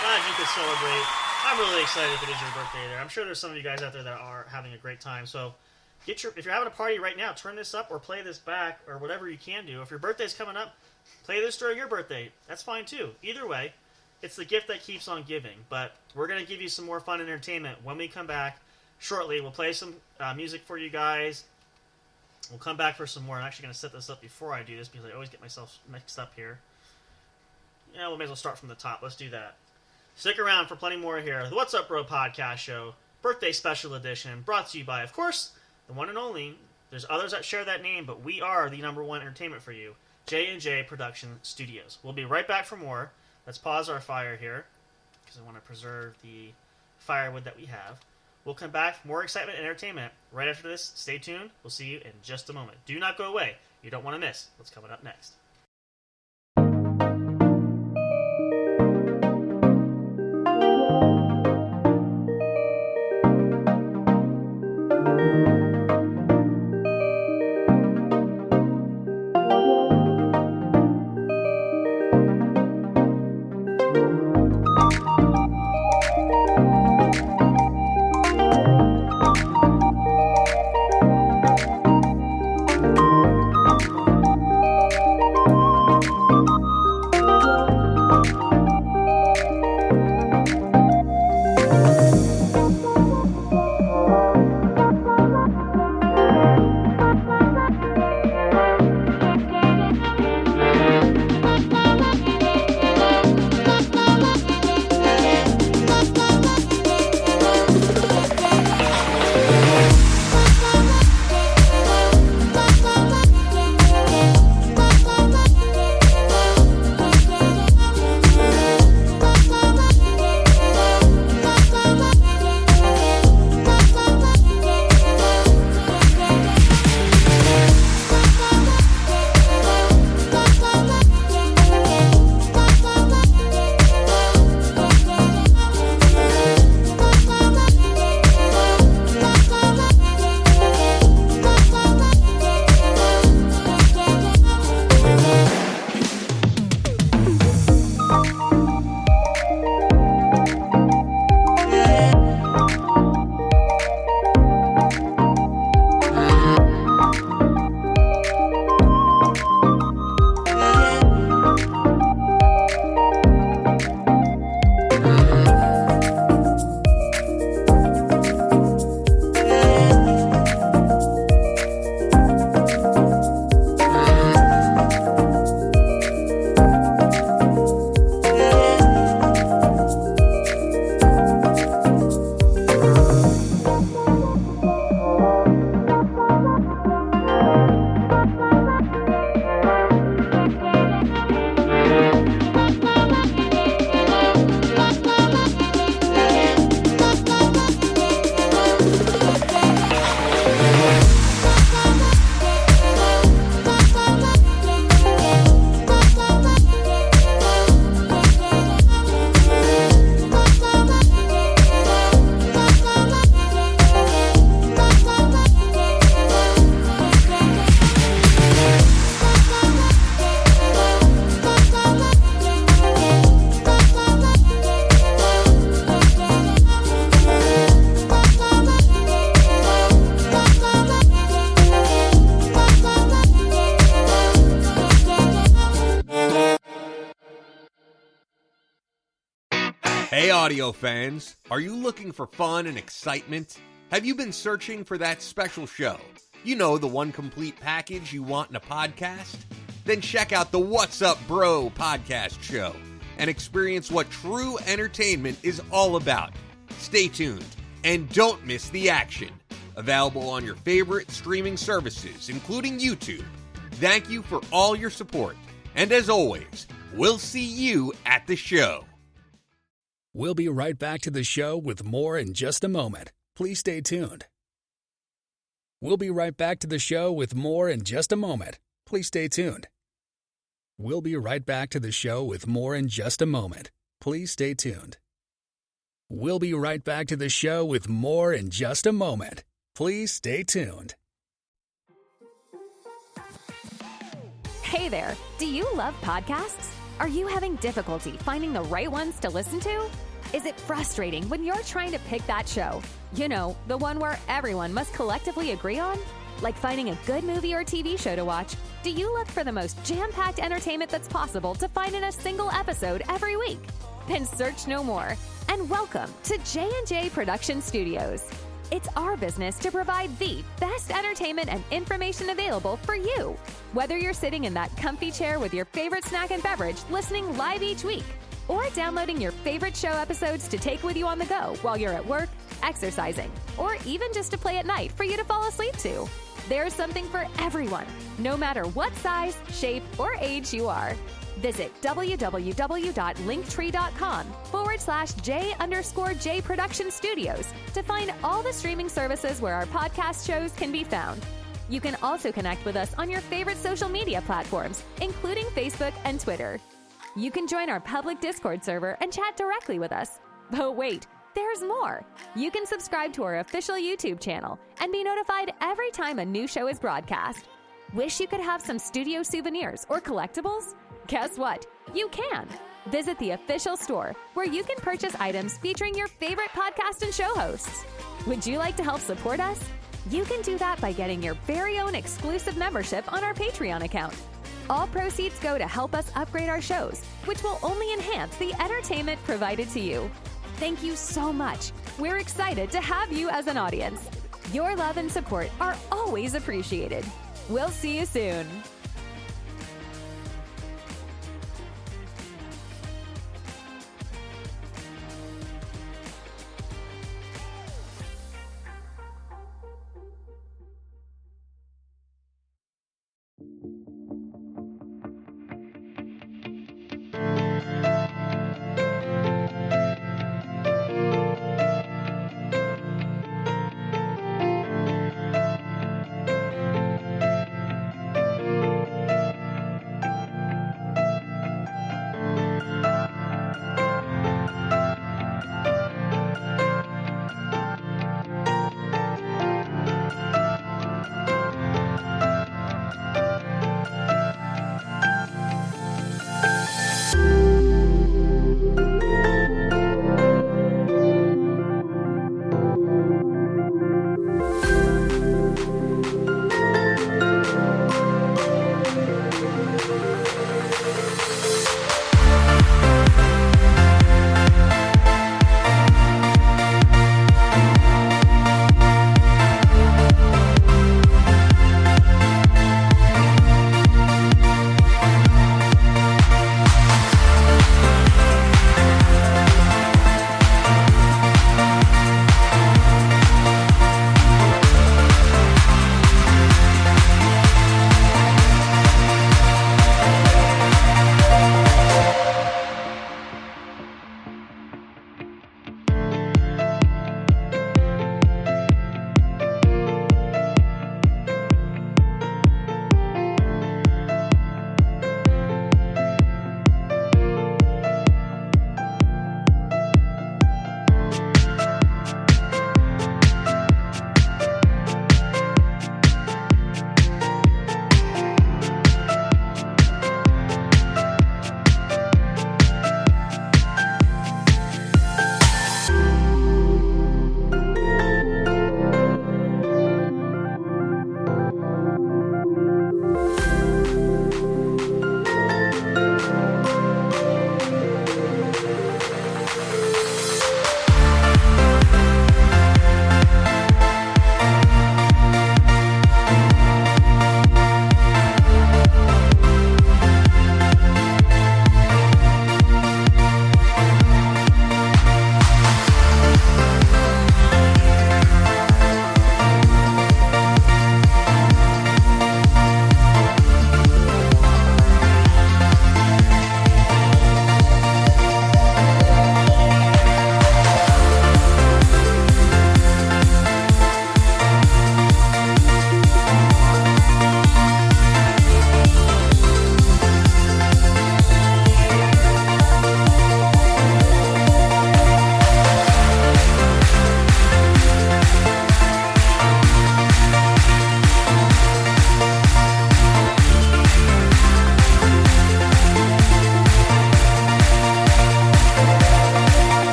Glad you could celebrate. I'm really excited if it is your birthday there. I'm sure there's some of you guys out there that are having a great time. So if you're having a party right now, turn this up or play this back or whatever you can do. If your birthday's coming up, play this during your birthday. That's fine too. Either way, it's the gift that keeps on giving. But we're going to give you some more fun and entertainment when we come back shortly. We'll play some music for you guys. We'll come back for some more. I'm actually going to set this up before I do this because I always get myself mixed up here. Yeah, we may as well start from the top. Let's do that. Stick around for plenty more here. The What's Up Bro podcast show, birthday special edition, brought to you by, of course, the one and only. There's others that share that name, but we are the number one entertainment for you, J&J Production Studios. We'll be right back for more. Let's pause our fire here because I want to preserve the firewood that we have. We'll come back, more excitement and entertainment right after this. Stay tuned. We'll see you in just a moment. Do not go away. You don't want to miss what's coming up next. Hey audio fans, are you looking for fun and excitement? Have you been searching for that special show? You know, the one complete package you want in a podcast? Then check out the What's Up Bro podcast show and experience what true entertainment is all about. Stay tuned and don't miss the action. Available on your favorite streaming services, including YouTube. Thank you for all your support. And as always, we'll see you at the show. We'll be right back to the show with more in just a moment. Please stay tuned. We'll be right back to the show with more in just a moment. Please stay tuned. We'll be right back to the show with more in just a moment. Please stay tuned. We'll be right back to the show with more in just a moment. Please stay tuned. Hey there, do you love podcasts? Are you having difficulty finding the right ones to listen to? Is it frustrating when you're trying to pick that show? You know, the one where everyone must collectively agree on? Like finding a good movie or TV show to watch, do you look for the most jam-packed entertainment that's possible to find in a single episode every week? Then search no more, and welcome to J&J Production Studios. It's our business to provide the best entertainment and information available for you. Whether you're sitting in that comfy chair with your favorite snack and beverage listening live each week, or downloading your favorite show episodes to take with you on the go while you're at work, exercising, or even just to play at night for you to fall asleep to. There's something for everyone, no matter what size, shape, or age you are. Visit www.linktree.com/J_J Production Studios to find all the streaming services where our podcast shows can be found. You can also connect with us on your favorite social media platforms, including Facebook and Twitter. You can join our public Discord server and chat directly with us. But wait, there's more. You can subscribe to our official YouTube channel and be notified every time a new show is broadcast. Wish you could have some studio souvenirs or collectibles? Guess what? You can. Visit the official store where you can purchase items featuring your favorite podcast and show hosts. Would you like to help support us? You can do that by getting your very own exclusive membership on our Patreon account. All proceeds go to help us upgrade our shows, which will only enhance the entertainment provided to you. Thank you so much. We're excited to have you as an audience. Your love and support are always appreciated. We'll see you soon.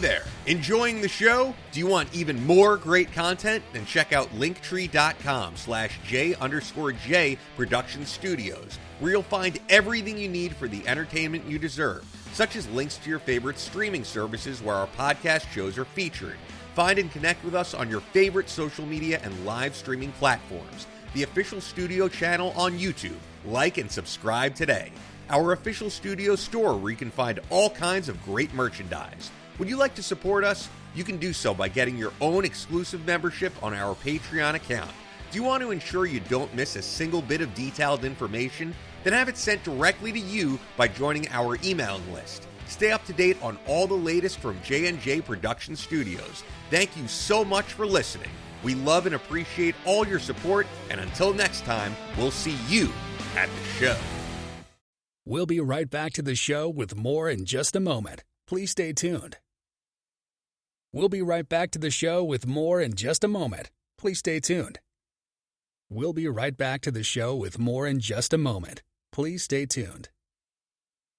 there, enjoying the show? Do you want even more great content? Then check out linktree.com/J_J Production Studios, where you'll find everything you need for the entertainment you deserve, such as links to your favorite streaming services where our podcast shows are featured. Find and connect with us on your favorite social media and live streaming platforms. The official studio channel on YouTube. Like and subscribe today. Our official studio store where you can find all kinds of great merchandise. Would you like to support us? You can do so by getting your own exclusive membership on our Patreon account. Do you want to ensure you don't miss a single bit of detailed information? Then have it sent directly to you by joining our emailing list. Stay up to date on all the latest from J&J Production Studios. Thank you so much for listening. We love and appreciate all your support, and until next time, we'll see you at the show. We'll be right back to the show with more in just a moment. Please stay tuned. We'll be right back to the show with more in just a moment. Please stay tuned. We'll be right back to the show with more in just a moment. Please stay tuned.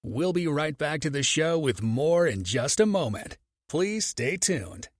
We'll be right back to the show with more in just a moment. Please stay tuned.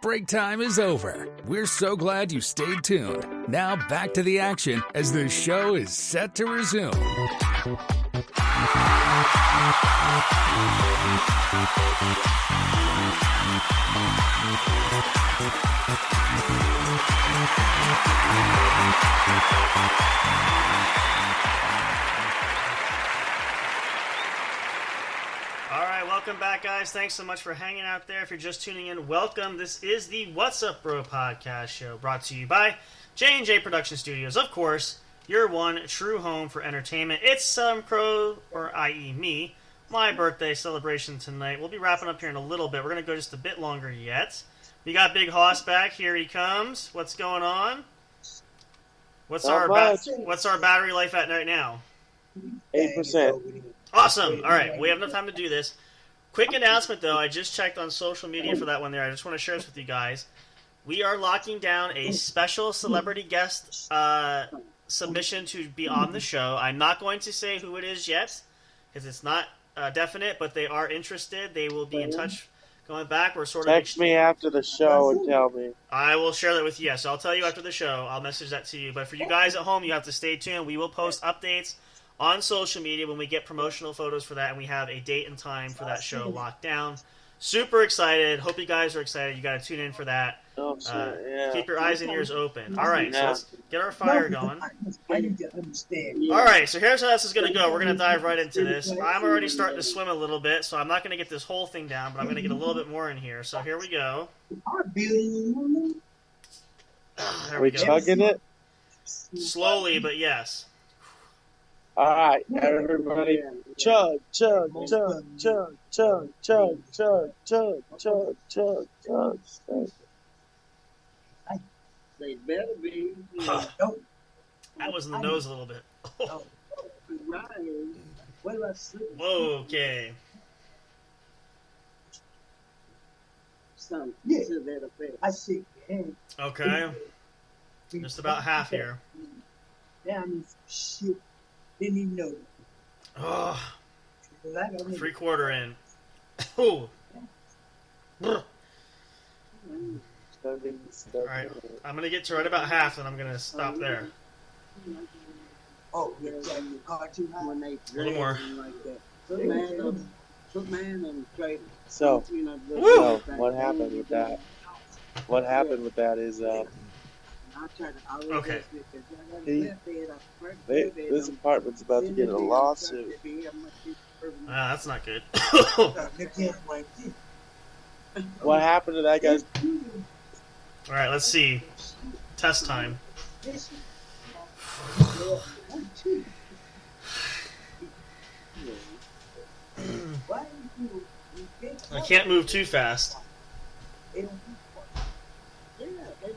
break time is over. We're so glad you stayed tuned. Now back to the action as the show is set to resume. Welcome back, guys. Thanks so much for hanging out there. If you're just tuning in, welcome. This is the What's Up Bro podcast show brought to you by J&J Production Studios. Of course, your one true home for entertainment. It's Samcro, or i.e. me, my birthday celebration tonight. We'll be wrapping up here in a little bit. We're going to go just a bit longer yet. We got Big Hoss back. Here he comes. What's going on? What's our battery life at right now? 8%. Awesome. All right, we have enough time to do this. Quick announcement, though. I just checked on social media for that one there. I just want to share this with you guys. We are locking down a special celebrity guest submission to be on the show. I'm not going to say who it is yet because it's not definite, but they are interested. They will be in touch going back. We're sort of text me after the show and tell me. I will share that with you. Yes, I'll tell you after the show. I'll message that to you. But for you guys at home, you have to stay tuned. We will post updates on social media when we get promotional photos for that, and we have a date and time for that show locked down. Super excited. Hope you guys are excited. You got to tune in for that. Keep your eyes and ears open. All right, so let's get our fire going. All right, so here's how this is going to go. We're going to dive right into this. I'm already starting to swim a little bit, so I'm not going to get this whole thing down, but I'm going to get a little bit more in here. So here we go. There we go. Chugging it? Slowly, but yes. All right, everybody. Chug, chug, chug, chug, chug, chug, chug, chug, chug, chug, chug. They better be. That was in the nose a little bit. Oh. Okay. I see. Okay. Just about half here. Damn shit. Didn't even know. Oh. 3/4 in. Ooh. Alright, I'm going to get to right about half, and I'm going to stop there. Oh, you're driving the car too high? When they a little more. So, what happened with that? What happened with that is, okay. This apartment's about to get a lawsuit. That's not good. What happened to that guy's... Alright, let's see. Test time. I can't move too fast.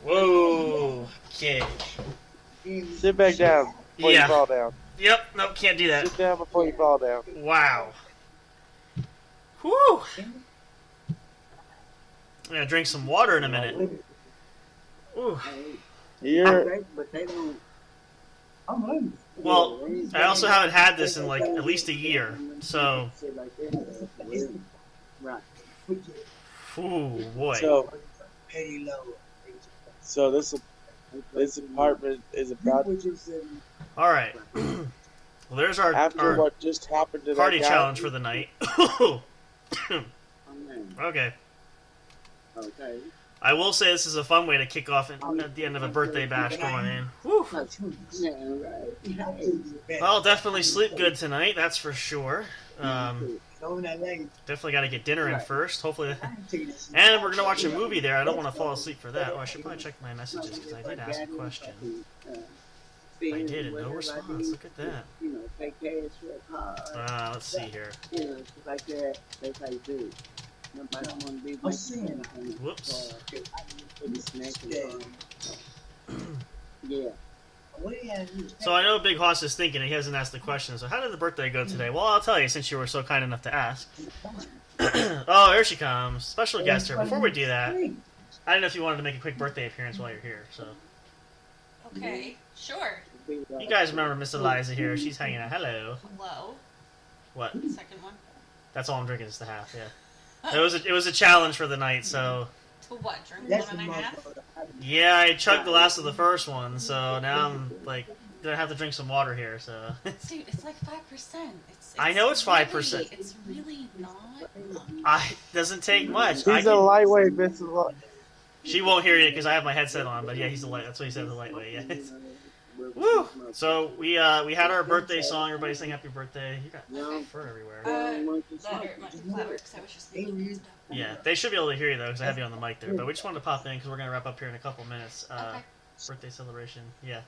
Whoa. Okay. Sit back down before you fall down. Yep. Nope. Can't do that. Sit down before you fall down. Wow. Whew. I'm gonna drink some water in a minute. Ooh. Well, I also haven't had this in like at least a year, so. Ooh, boy. So this apartment is about. All right. Well, there's our what just happened to party that guy. challenge for the night. Okay. I will say this is a fun way to kick off at the end of a birthday bash going in. Whew. I'll definitely sleep good tonight, that's for sure. Definitely got to get dinner in first, hopefully. And we're going to watch a movie there. I don't want to fall asleep for that. Oh, I should probably check my messages because I did ask a question. I did, and no response. Look at that. Let's see here. Whoops. So I know Big Hoss is thinking, he hasn't asked the question, so how did the birthday go today? Well, I'll tell you since you were so kind enough to ask. Oh, here she comes. Special guest here. Before we do that, I don't know if you wanted to make a quick birthday appearance while you're here, so. Okay, sure. You guys remember Miss Eliza here. She's hanging out. Hello. Hello. What? Second one. That's all I'm drinking is the half, yeah. It was a challenge for the night, so To what? Drink That's one the and a half? motherfucker. Yeah, I chugged the last of the first one, so now I'm like gonna have to drink some water here. So Dude, it's like 5%. It's I know it's 5%. Really, it's really not. Doesn't take much. He's a lightweight, Mr. She won't hear you because I have my headset on, but yeah, he's a light. That's what he said, the lightweight. Yeah. Woo! So we had our birthday song. Everybody sang happy birthday. You got fur everywhere. That might be clever because I was just thinking stuff. Yeah, they should be able to hear you though because I have you on the mic there. But we just wanted to pop in because we're gonna wrap up here in a couple minutes. Okay. Birthday celebration. Yeah.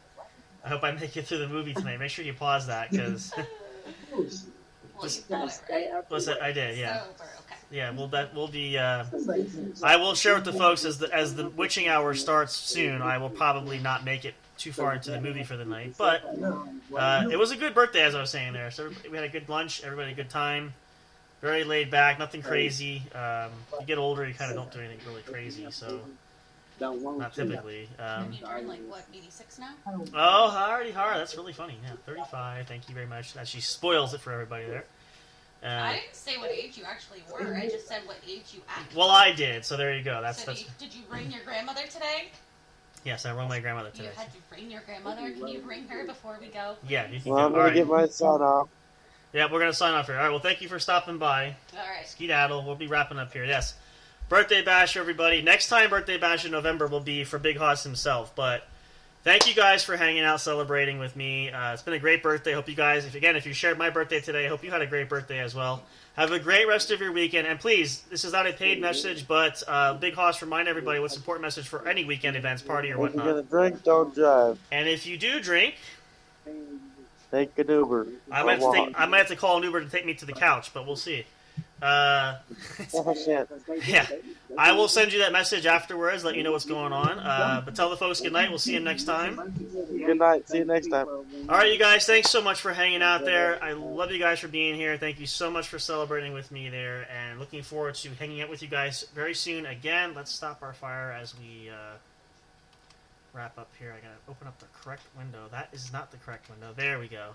I hope I make it through the movie tonight. Make sure you pause that because. Well, you got it, right? Listen, I did. Yeah. Sober, okay. Yeah, well, that will be. I will share with the folks as the witching hour starts soon. I will probably not make it too far into the movie for the night, but it was a good birthday, as I was saying there. So we had a good lunch, everybody had a good time, very laid back, nothing crazy. You get older, you kind of don't do anything really crazy, so not typically. You're in like what, 86 now? Oh, Hardy, that's really funny. Yeah, 35. Thank you very much. She spoils it for everybody there. I didn't say what age you actually were. I just said what age you actually. Well, I did. So there you go. Did you ring your grandmother today? Yes, I rang my grandmother today. You had to ring your grandmother. Can you ring her before we go? Yeah, you can Well, go. I'm going to get my sign off. Yeah, we're going to sign off here. All right, well, thank you for stopping by. All right. Skedaddle. We'll be wrapping up here. Yes. Birthday bash, everybody. Next time Birthday Bash in November will be for Big Hoss himself. But thank you guys for hanging out, celebrating with me. It's been a great birthday. Hope you guys, if you shared my birthday today, I hope you had a great birthday as well. Have a great rest of your weekend. And please, this is not a paid message, but Big Hoss, remind everybody what's an important message for any weekend events, party, or If you're whatnot. going to drink, don't drive. And if you do drink, Take an Uber. I might have to call an Uber to take me to the couch, but we'll see. Oh, shit. Yeah, I will send you that message afterwards, let you know what's going on. But tell the folks good night. We'll see you next time. Good night. See you next time. All right, you guys, thanks so much for hanging out there. I love you guys for being here. Thank you so much for celebrating with me there, and looking forward to hanging out with you guys very soon. Again, let's stop our fire as we wrap up here. I gotta open up the correct window. That is not the correct window. There we go.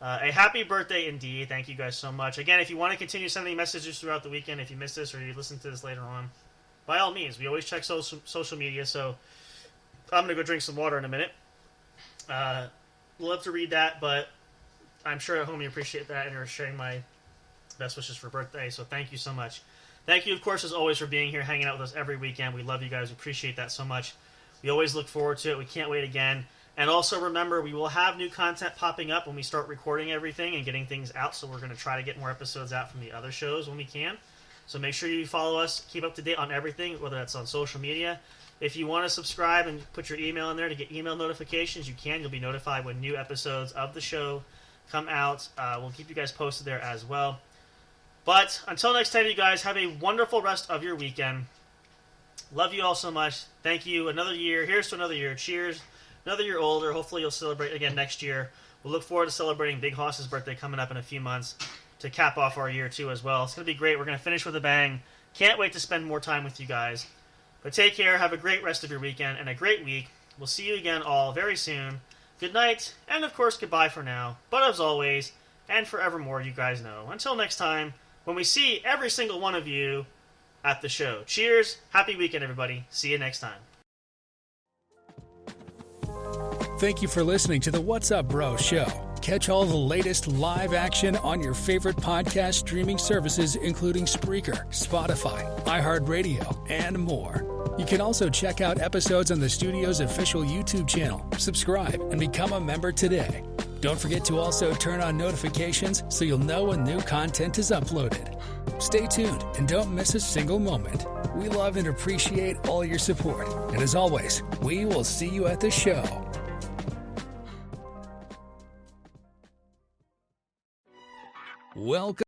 A happy birthday indeed. Thank you guys so much. Again, if you want to continue sending messages throughout the weekend, if you missed this or you listen to this later on, by all means, we always check social media, so I'm going to go drink some water in a minute. Love to read that, but I'm sure at home you appreciate that and you're sharing my best wishes for birthday, so thank you so much. Thank you, of course, as always, for being here, hanging out with us every weekend. We love you guys. We appreciate that so much. We always look forward to it. We can't wait again. And also remember, we will have new content popping up when we start recording everything and getting things out, so we're going to try to get more episodes out from the other shows when we can. So make sure you follow us, keep up to date on everything, whether that's on social media. If you want to subscribe and put your email in there to get email notifications, you can. You'll be notified when new episodes of the show come out. We'll keep you guys posted there as well. But until next time, you guys, have a wonderful rest of your weekend. Love you all so much. Thank you. Another year. Here's to another year. Cheers. Another year older. Hopefully you'll celebrate again next year. We'll look forward to celebrating Big Hoss's birthday coming up in a few months to cap off our year too as well. It's going to be great. We're going to finish with a bang. Can't wait to spend more time with you guys. But take care. Have a great rest of your weekend and a great week. We'll see you again all very soon. Good night. And of course, goodbye for now. But as always, and forevermore, you guys know. Until next time, when we see every single one of you at the show. Cheers. Happy weekend, everybody. See you next time. Thank you for listening to the What's Up Bro show. Catch all the latest live action on your favorite podcast streaming services, including Spreaker, Spotify, iHeartRadio, and more. You can also check out episodes on the studio's official YouTube channel. Subscribe and become a member today. Don't forget to also turn on notifications so you'll know when new content is uploaded. Stay tuned and don't miss a single moment. We love and appreciate all your support. And as always, we will see you at the show. Welcome.